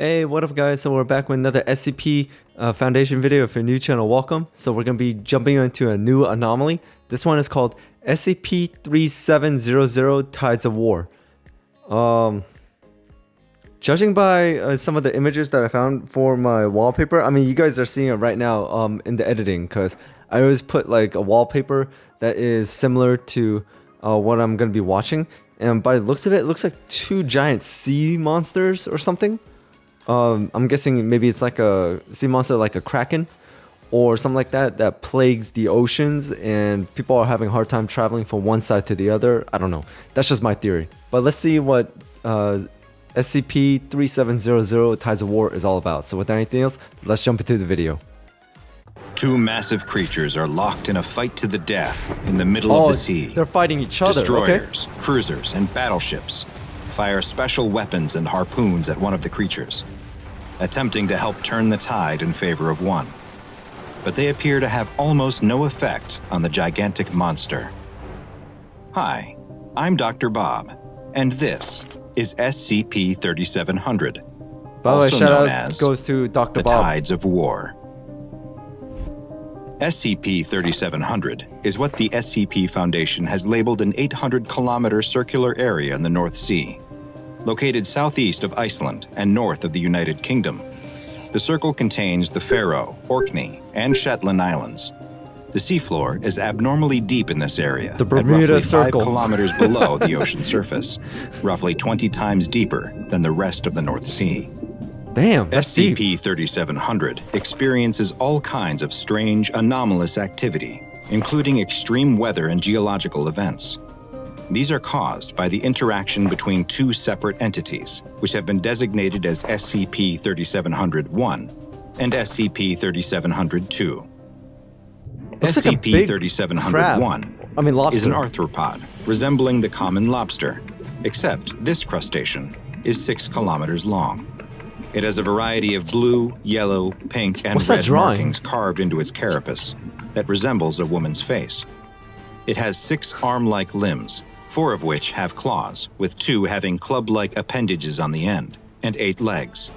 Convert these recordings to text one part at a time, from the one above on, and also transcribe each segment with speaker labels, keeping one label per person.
Speaker 1: Hey, what up guys? So we're back with another SCP Foundation video. If you're new channel, welcome. So we're going to be jumping into a new anomaly. This one is called SCP-3700 Tides of War. Judging by some of the images that I found for my wallpaper, I mean you guys are seeing it right now in the editing, because I always put like a wallpaper that is similar to what I'm going to be watching. And by the looks of it, it looks like two giant sea monsters or something. I'm guessing maybe it's like a sea monster, like a kraken or something like that, that plagues the oceans, and people are having a hard time traveling from one side to the other. I don't know. That's just my theory. But let's see what SCP-3700 Tides of War is all about. So without anything else, let's jump into the video.
Speaker 2: Two massive creatures are locked in a fight to the death in the middle of the sea.
Speaker 1: They're fighting each other.
Speaker 2: Destroyers, cruisers, and battleships fire special weapons and harpoons at one of the creatures, attempting to help turn the tide in favor of one. But they appear to have almost no effect on the gigantic monster. Hi, I'm Dr. Bob, and this is SCP-3700,
Speaker 1: By the way,
Speaker 2: also
Speaker 1: shout
Speaker 2: known
Speaker 1: out
Speaker 2: as
Speaker 1: goes to Dr.
Speaker 2: the
Speaker 1: Bob.
Speaker 2: Tides of War. SCP-3700 is what the SCP Foundation has labeled an 800-kilometer circular area in the North Sea, located southeast of Iceland and north of the United Kingdom. The circle contains the Faroe, Orkney, and Shetland Islands. The seafloor is abnormally deep in this area,
Speaker 1: The
Speaker 2: at
Speaker 1: Bermuda
Speaker 2: roughly
Speaker 1: Circle.
Speaker 2: 5 kilometers below the ocean surface, roughly 20 times deeper than the rest of the North Sea.
Speaker 1: Damn, that's deep.
Speaker 2: SCP-3700 experiences all kinds of strange, anomalous activity, including extreme weather and geological events. These are caused by the interaction between two separate entities, which have been designated as SCP-3700-1 and SCP-3700-2.
Speaker 1: Looks like a big
Speaker 2: SCP-3700-1
Speaker 1: I mean lobster.
Speaker 2: is an arthropod resembling the common lobster, except this crustacean is 6 kilometers long. It has a variety of blue, yellow, pink, and red markings carved into its carapace that resembles a woman's face. It has 6 arm-like limbs, 4 of which have claws, with 2 having club-like appendages on the end, and 8 legs.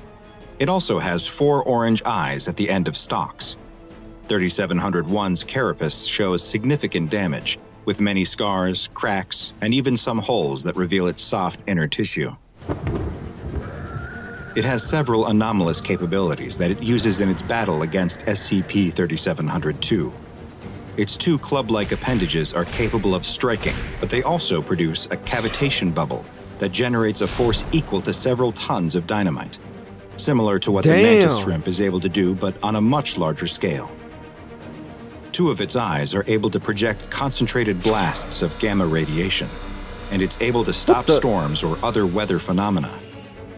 Speaker 2: It also has 4 orange eyes at the end of stalks. 3701's carapace shows significant damage, with many scars, cracks, and even some holes that reveal its soft inner tissue. It has several anomalous capabilities that it uses in its battle against SCP-3700-2. Its 2 club-like appendages are capable of striking, but they also produce a cavitation bubble that generates a force equal to several tons of dynamite, similar to what the mantis shrimp is able to do, but on a much larger scale. 2 of its eyes are able to project concentrated blasts of gamma radiation, and it's able to stop storms or other weather phenomena.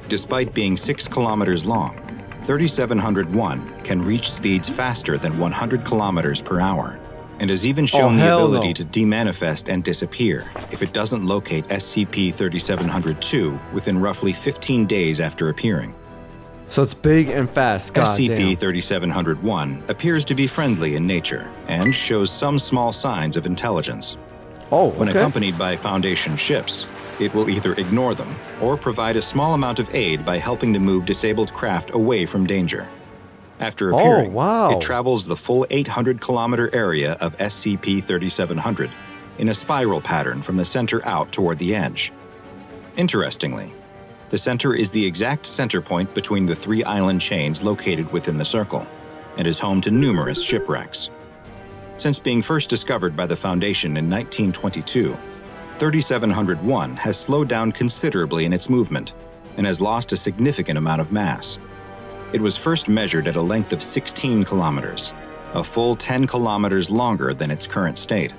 Speaker 2: Despite being 6 kilometers long, 3701 can reach speeds faster than 100 kilometers per hour, and has even shown the ability to demanifest and disappear if it doesn't locate SCP-3700-2 within roughly 15 days after appearing.
Speaker 1: So it's big and fast.
Speaker 2: SCP-3700-1 appears to be friendly in nature and shows some small signs of intelligence. When accompanied by Foundation ships, it will either ignore them or provide a small amount of aid by helping to move disabled craft away from danger. After appearing, it travels the full 800-kilometer area of SCP-3700 in a spiral pattern from the center out toward the edge. Interestingly, the center is the exact center point between the 3 island chains located within the circle, and is home to numerous shipwrecks. Since being first discovered by the Foundation in 1922, 3701 has slowed down considerably in its movement and has lost a significant amount of mass. It was first measured at a length of 16 kilometers, a full 10 kilometers longer than its current state.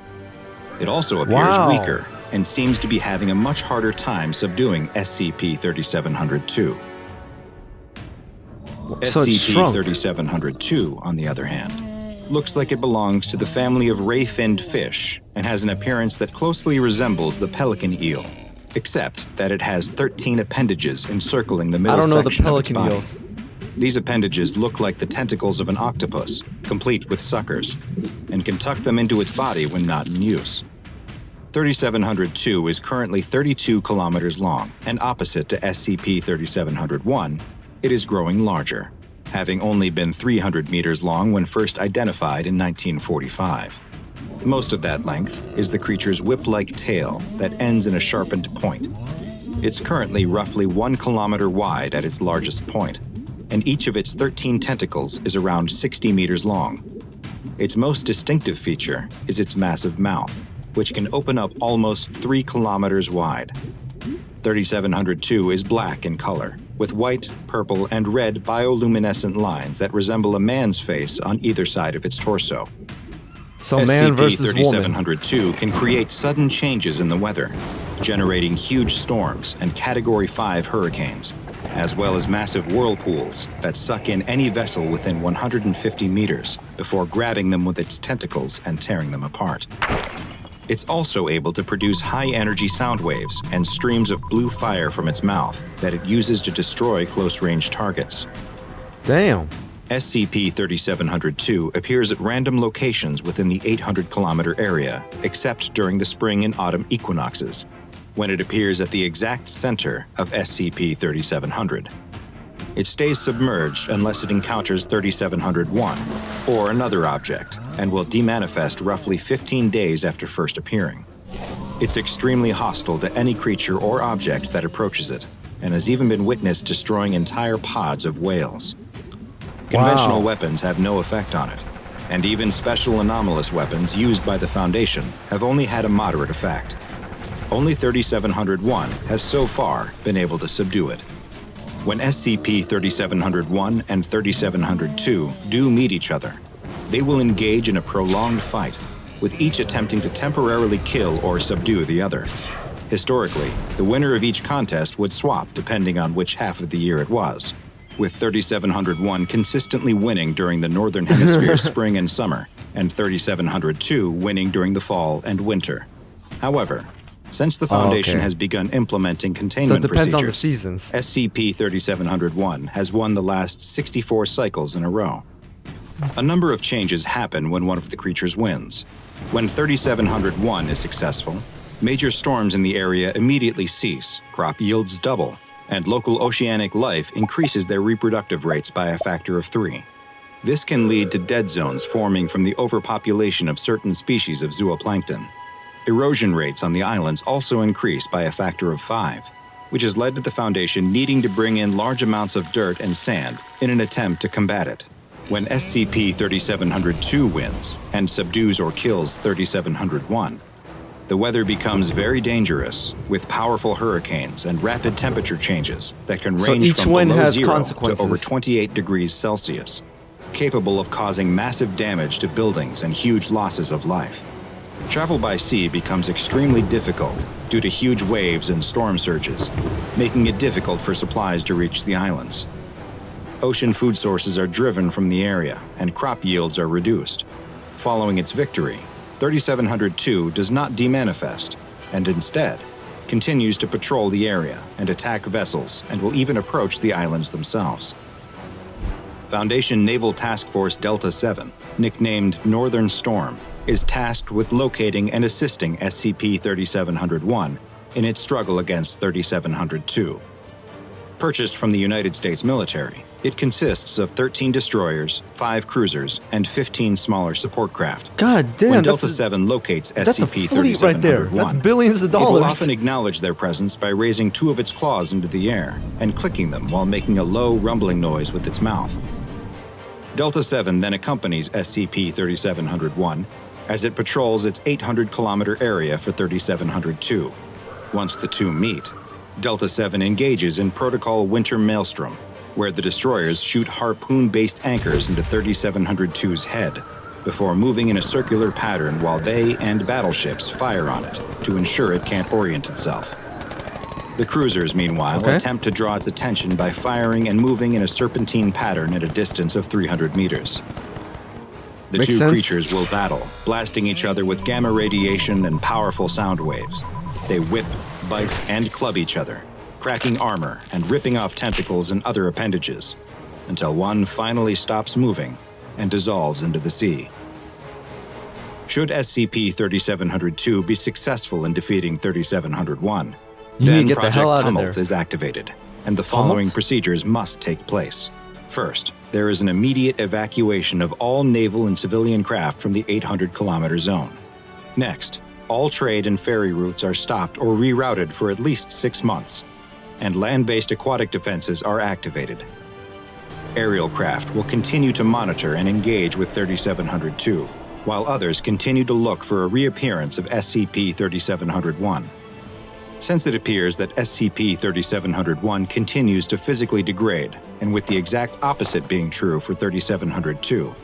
Speaker 2: It also appears weaker and seems to be having a much harder time subduing SCP-3700-2. SCP-3700-2, on the other hand, looks like it belongs to the family of ray-finned fish and has an appearance that closely resembles the pelican eel, except that it has 13 appendages encircling the middle section of its body. These appendages look like the tentacles of an octopus, complete with suckers, and can tuck them into its body when not in use. 3700-2 is currently 32 kilometers long and opposite to SCP-3700-1 it is growing larger, having only been 300 meters long when first identified in 1945. Most of that length is the creature's whip-like tail that ends in a sharpened point. It's currently roughly 1 kilometer wide at its largest point, and each of its 13 tentacles is around 60 meters long. Its most distinctive feature is its massive mouth, which can open up almost 3 kilometers wide. 3702 is black in color, with white, purple, and red bioluminescent lines that resemble a man's face on either side of its torso.
Speaker 1: So man versus woman.
Speaker 2: SCP-3702 can create sudden changes in the weather, generating huge storms and Category 5 hurricanes, as well as massive whirlpools that suck in any vessel within 150 meters before grabbing them with its tentacles and tearing them apart. It's also able to produce high-energy sound waves and streams of blue fire from its mouth that it uses to destroy close-range targets.
Speaker 1: Damn.
Speaker 2: SCP-3702 appears at random locations within the 800-kilometer area, except during the spring and autumn equinoxes, when it appears at the exact center of SCP-3700. It stays submerged unless it encounters 3701 or another object, and will demanifest roughly 15 days after first appearing. It's extremely hostile to any creature or object that approaches it, and has even been witnessed destroying entire pods of whales. Conventional weapons have no effect on it, and even special anomalous weapons used by the Foundation have only had a moderate effect. Only 3701 has so far been able to subdue it. When SCP-3701 and 3702 do meet each other, they will engage in a prolonged fight, with each attempting to temporarily kill or subdue the other. Historically, the winner of each contest would swap depending on which half of the year it was, with 3701 consistently winning during the Northern Hemisphere spring and summer, and 3702 winning during the fall and winter. However, since the Foundation has begun implementing containment procedures,
Speaker 1: depends on the seasons.
Speaker 2: SCP-3701 has won the last 64 cycles in a row. A number of changes happen when one of the creatures wins. When 3701 is successful, major storms in the area immediately cease, crop yields double, and local oceanic life increases their reproductive rates by a factor of 3. This can lead to dead zones forming from the overpopulation of certain species of zooplankton. Erosion rates on the islands also increase by a factor of 5, which has led to the Foundation needing to bring in large amounts of dirt and sand in an attempt to combat it. When SCP-3702 wins and subdues or kills 3701, the weather becomes very dangerous, with powerful hurricanes and rapid temperature changes that can range from below 0 to over 28 degrees Celsius, capable of causing massive damage to buildings and huge losses of life. Travel by sea becomes extremely difficult due to huge waves and storm surges, making it difficult for supplies to reach the islands. Ocean food sources are driven from the area, and crop yields are reduced. Following its victory, 3702 does not demanifest, and instead continues to patrol the area and attack vessels, and will even approach the islands themselves. Foundation Naval Task Force Delta 7, nicknamed Northern Storm, is tasked with locating and assisting SCP-3701 in its struggle against 3702. Purchased from the United States military, it consists of 13 destroyers, 5 cruisers, and 15 smaller support craft.
Speaker 1: God damn,
Speaker 2: when Delta 7 locates SCP-3701,
Speaker 1: right there. That's billions of dollars.
Speaker 2: It will often acknowledge their presence by raising 2 of its claws into the air and clicking them while making a low, rumbling noise with its mouth. Delta 7 then accompanies SCP-3701 as it patrols its 800-kilometer area for 3702. Once the two meet, Delta 7 engages in Protocol Winter Maelstrom, where the destroyers shoot harpoon-based anchors into 3702's head, before moving in a circular pattern while they and battleships fire on it to ensure it can't orient itself. The cruisers, meanwhile, attempt to draw its attention by firing and moving in a serpentine pattern at a distance of 300 meters. The two creatures will battle, blasting each other with gamma radiation and powerful sound waves. They whip, bite, and club each other, cracking armor and ripping off tentacles and other appendages, until one finally stops moving and dissolves into the sea. Should SCP-3702 be successful in defeating 3701, then Project Tumult is activated, and the following procedures must take place. First, there is an immediate evacuation of all naval and civilian craft from the 800-kilometer zone. Next, all trade and ferry routes are stopped or rerouted for at least 6 months, and land-based aquatic defenses are activated. Aerial craft will continue to monitor and engage with 3702, while others continue to look for a reappearance of SCP-3701. Since it appears that SCP-3701 continues to physically degrade, and with the exact opposite being true for 3702,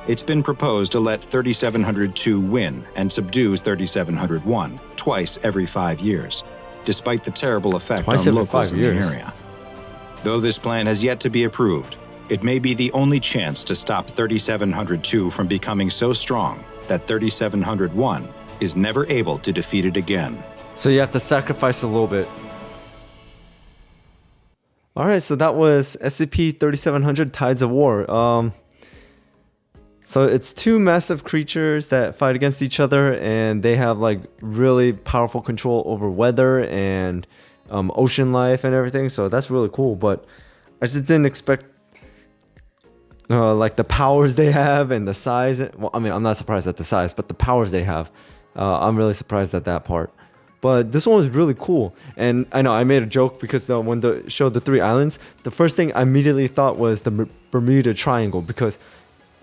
Speaker 2: it's been proposed to let 3702 win and subdue 3701 twice every 5 years, despite the terrible effect on locals in the area. Though this plan has yet to be approved, it may be the only chance to stop 3702 from becoming so strong that 3701 is never able to defeat it again.
Speaker 1: So you have to sacrifice a little bit. Alright, so that was SCP-3700 Tides of War. So it's 2 massive creatures that fight against each other, and they have like really powerful control over weather and ocean life and everything. So that's really cool, but I just didn't expect like the powers they have and the size. Well, I mean, I'm not surprised at the size, but the powers they have. I'm really surprised at that part. But this one was really cool, and I know I made a joke because when they showed the 3 islands, the first thing I immediately thought was the Bermuda Triangle, because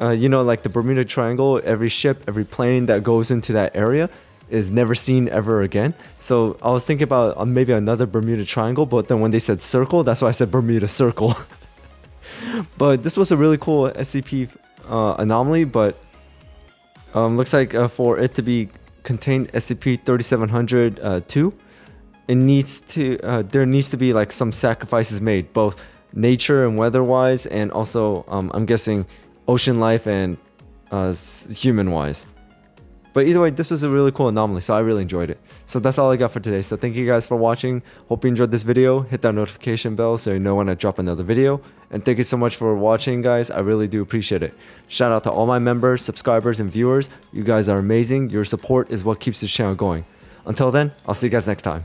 Speaker 1: you know, like the Bermuda Triangle, every ship, every plane that goes into that area is never seen ever again. So I was thinking about maybe another Bermuda Triangle, but then when they said circle, that's why I said Bermuda Circle. But this was a really cool SCP anomaly, but looks like for it to be contained SCP-3700 2, it needs to there needs to be like some sacrifices made, both nature and weather-wise, and also I'm guessing ocean life and human-wise. But either way, this was a really cool anomaly, so I really enjoyed it. So that's all I got for today. So thank you guys for watching. Hope you enjoyed this video. Hit that notification bell so you know when I drop another video. And thank you so much for watching, guys. I really do appreciate it. Shout out to all my members, subscribers, and viewers. You guys are amazing. Your support is what keeps this channel going. Until then, I'll see you guys next time.